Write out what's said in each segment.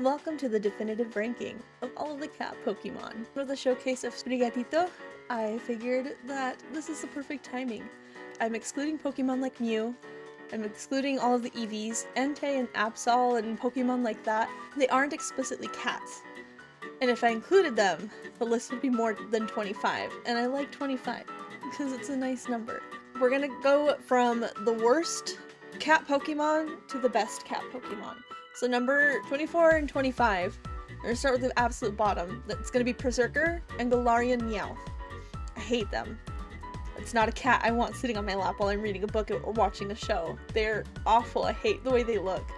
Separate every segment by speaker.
Speaker 1: Welcome to the definitive ranking of all of the cat Pokemon. For the showcase of Sprigatito, I figured that this is the perfect timing. I'm excluding Pokemon like Mew, I'm excluding all of the EVs, Entei and Absol and Pokemon like that. They aren't explicitly cats. And if I included them, the list would be more than 25, and I like 25 because it's a nice number. We're gonna go from the worst cat Pokemon to the best cat Pokemon. So number 24 and 25, we're gonna start with the absolute bottom. That's gonna be Berserker and Galarian Meowth. I hate them. It's not a cat I want sitting on my lap while I'm reading a book or watching a show. They're awful. I hate the way they look.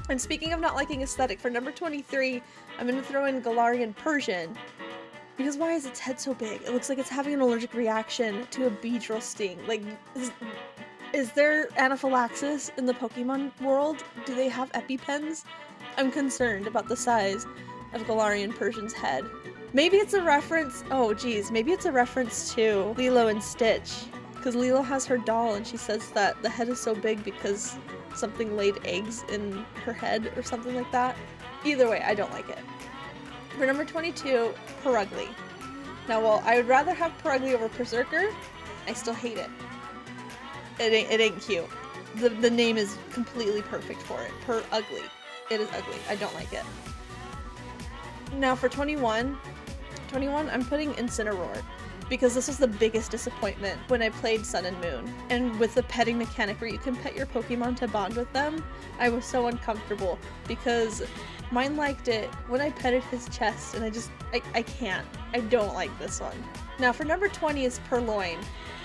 Speaker 1: And speaking of not liking aesthetic, for number 23, I'm gonna throw in Galarian Persian. Because why is its head so big? It looks like it's having an allergic reaction to a Beedrill sting. Like, is there anaphylaxis in the Pokemon world? Do they have EpiPens? I'm concerned about the size of Galarian Persian's head. Maybe it's a reference, maybe it's a reference to Lilo and Stitch. Because Lilo has her doll and she says that the head is so big because something laid eggs in her head or something like that. Either way, I don't like it. For number 22, Purugly. Now, while I would rather have Purugly over Berserker, I still hate it. It ain't cute. The name is completely perfect for it. Purugly. It is ugly. I don't like it. Now for 21, I'm putting Incineroar. Because this was the biggest disappointment when I played Sun and Moon. And with the petting mechanic where you can pet your Pokemon to bond with them, I was so uncomfortable because mine liked it when I petted his chest and I can't. I don't like this one. Now for number 20 is Purloin.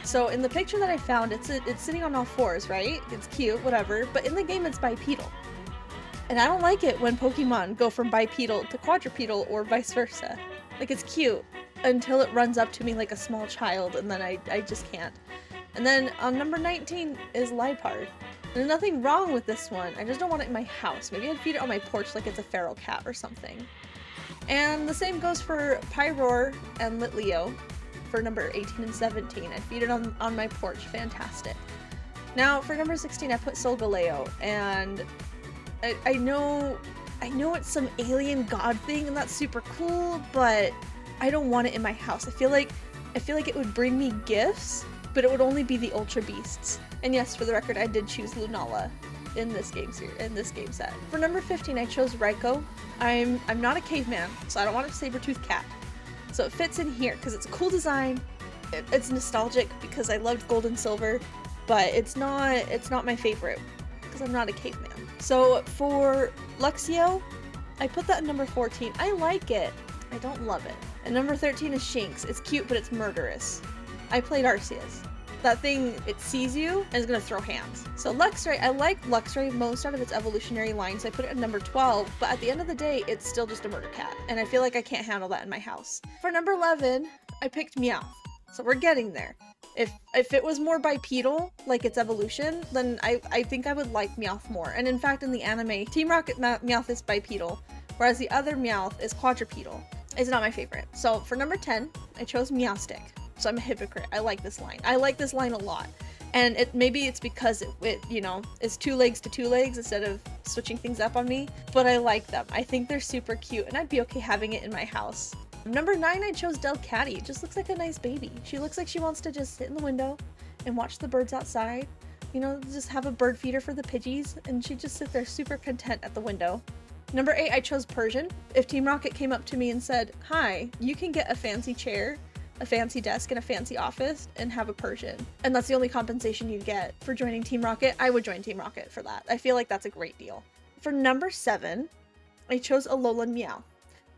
Speaker 1: So in the picture that I found, it's sitting on all fours, right? It's cute, whatever, but in the game it's bipedal. And I don't like it when Pokemon go from bipedal to quadrupedal or vice versa. Like, it's cute until it runs up to me like a small child, and then I just can't. And then on number 19 is Liepard. There's nothing wrong with this one, I just don't want it in my house. Maybe I'd feed it on my porch like it's a feral cat or something. And the same goes for Pyroar and Litleo for number 18 and 17. I'd feed it on my porch, fantastic. Now for number 16 I put Solgaleo, and I know it's some alien god thing and that's super cool, but I don't want it in my house. I feel like it would bring me gifts, but it would only be the Ultra Beasts. And yes, for the record, I did choose Lunala in this game set. For number 15, I chose Raikou. I'm not a caveman, so I don't want a saber-toothed cat. So it fits in here because it's a cool design. It's nostalgic because I loved Gold and Silver, but it's not my favorite because I'm not a caveman. So for Luxio, I put that at number 14. I like it. I don't love it. And number 13 is Shinx. It's cute, but it's murderous. I played Arceus. That thing, it sees you and is gonna throw hands. So Luxray, I like Luxray most out of its evolutionary line, so I put it at number 12, but at the end of the day, it's still just a murder cat, and I feel like I can't handle that in my house. For number 11, I picked Meowth. So we're getting there. If it was more bipedal, like its evolution, then I think I would like Meowth more. And in fact, in the anime, Team Rocket Meowth is bipedal, whereas the other Meowth is quadrupedal. It's not my favorite. So for number 10, I chose Meowstic. So I'm a hypocrite. I like this line. I like this line a lot. And maybe it's because it is 2 legs to 2 legs instead of switching things up on me, but I like them. I think they're super cute, and I'd be okay having it in my house. Number 9, I chose Delcatty. It just looks like a nice baby. She looks like she wants to just sit in the window and watch the birds outside. You know, just have a bird feeder for the Pidgeys, and she'd just sit there super content at the window. Number 8, I chose Persian. If Team Rocket came up to me and said, "Hi, you can get a fancy chair, a fancy desk, and a fancy office, and have a Persian, and that's the only compensation you get for joining Team Rocket," I would join Team Rocket for that. I feel like that's a great deal. For number 7, I chose Alolan Meowth.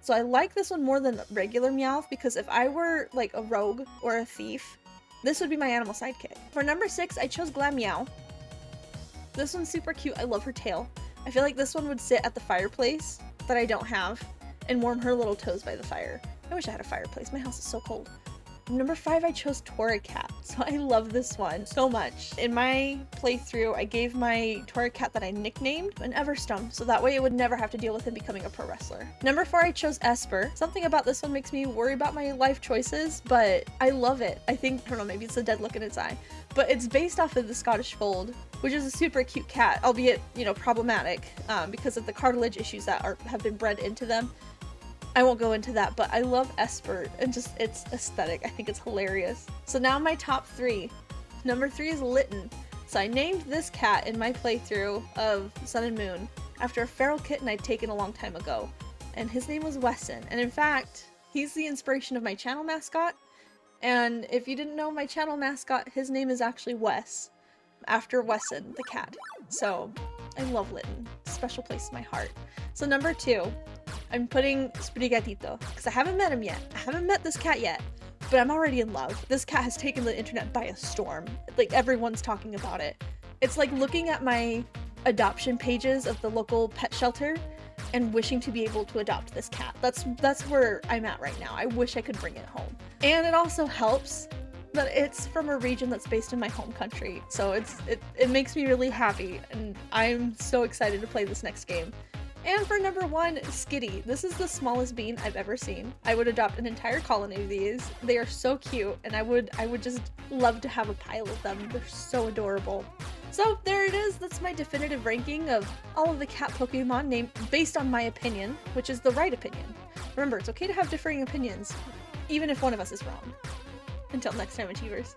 Speaker 1: So I like this one more than regular Meowth because if I were like a rogue or a thief, this would be my animal sidekick. For number 6, I chose Glameow. This one's super cute. I love her tail. I feel like this one would sit at the fireplace that I don't have and warm her little toes by the fire. I wish I had a fireplace. My house is so cold. Number 5, I chose Torracat. So I love this one so much. In my playthrough, I gave my Torracat that I nicknamed an Everstone, so that way it would never have to deal with him becoming a pro wrestler. Number 4, I chose Esper. Something about this one makes me worry about my life choices, but I love it. I don't know, maybe it's a dead look in its eye, but it's based off of the Scottish Fold, which is a super cute cat, albeit, problematic because of the cartilage issues that have been bred into them. I won't go into that, but I love Esper and just its aesthetic. I think it's hilarious. So now my top 3. Number 3 is Litten. So I named this cat in my playthrough of Sun and Moon after a feral kitten I'd taken a long time ago. And his name was Wesson. And in fact, he's the inspiration of my channel mascot. And if you didn't know my channel mascot, his name is actually Wes, after Wesson, the cat. So I love Litten. Special place in my heart. So number 2. I'm putting Sprigatito, because I haven't met him yet. I haven't met this cat yet, but I'm already in love. This cat has taken the internet by a storm. Like, everyone's talking about it. It's like looking at my adoption pages of the local pet shelter and wishing to be able to adopt this cat. That's where I'm at right now. I wish I could bring it home. And it also helps that it's from a region that's based in my home country. So it makes me really happy, and I'm so excited to play this next game. And for number 1, Skitty. This is the smallest bean I've ever seen. I would adopt an entire colony of these. They are so cute, and I would just love to have a pile of them. They're so adorable. So there it is. That's my definitive ranking of all of the cat Pokemon named based on my opinion, which is the right opinion. Remember, it's okay to have differing opinions, even if one of us is wrong. Until next time, Achievers.